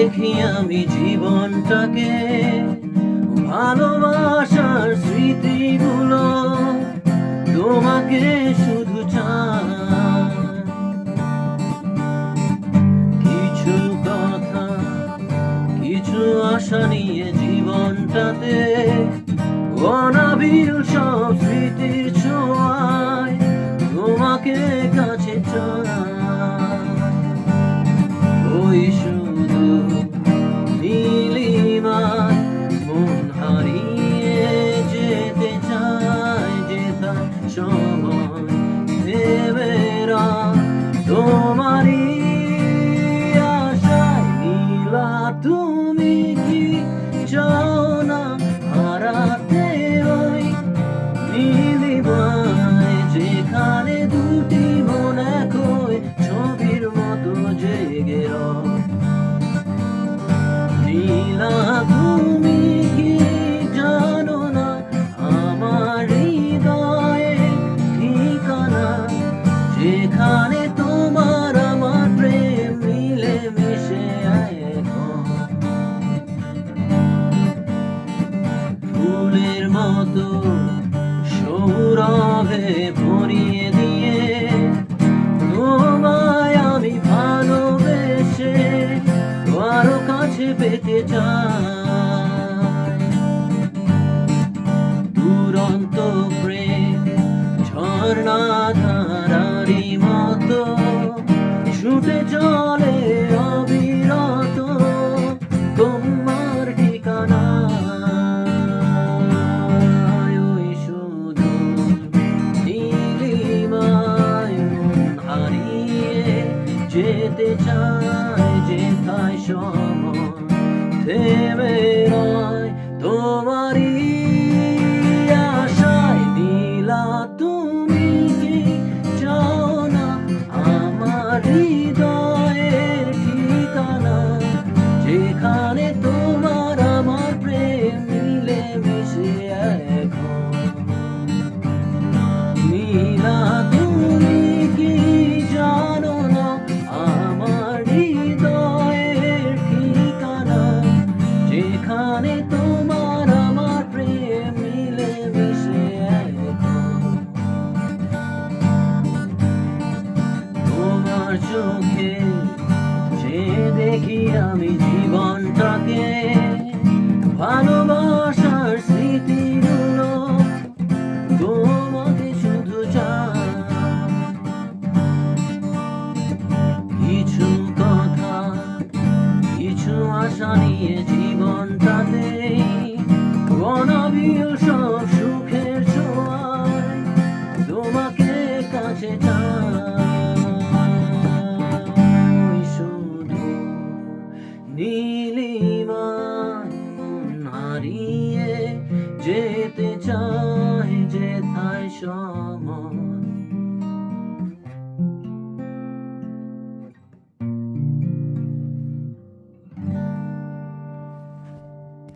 দেখি আমি জীবনটাকে, ভালোবাসার স্মৃতিগুলো তোমাকে শুধু চাই। কিছু কথা, কিছু আশা নিয়ে জীবনটাতে, অনাবিল সব স্মৃতির ছোঁয়ায় তোমাকে কাছে চাই। ওই শুধু নীলিমায় মন হারিয়ে যেতে চায়, যেতাম সময় থেমে তোমারই আশায়। নীলা তুমি কি চাও না হারাতে ওই নীলিমায়, যেখানে দুটি মন এক হয়ে ছবির মতো জেগে রয়। নীলা তুমি কি জানো না আমার হৃদয়ে ঠিকানা, যেখানে তোমার আমার প্রেম মিলে মিশে এক হয়। ফুলের মতো সৌরভে ভরিয়ে দিয়ে তোমায় আমি ভালোবেসে আরো কাছে পেতে চাই। দুরন্ত প্রেম ঝর্ণা ধারারি মতো ছুটে চলে অবিরত তোমার ঠিকানা। ওই শুধু নীলিমায় মন হারিয়ে যেতে চায়, যেথায় সময় থেমে রয় তোমারই আশায়। নীলা তুমি কি চাও না আমার হৃদয়ের ঠিকানা, যেখানে তোমার আমার প্রেম মিলে মিশে এক হয়। নীলা তুমি কি জানো না আমার হৃদয়ের ঠিকানা, যেখানে তোমার আমার প্রেম মিলে মিশে এক হয়। তোমার চোখে যে দেখি আমি জীবনটাকে, ভালোবাসার স্মৃতিগুলো তোমাকে শুধু চাই। কিছু কথা, কিছু আশা নিয়ে জীবনটাতে, অনাবিল সব সুখের ছোঁয়ায় তোমাকে কাছে চাই। শুধু নীলিমায় মন হারিয়ে যেতে চাই, যেথায় সময়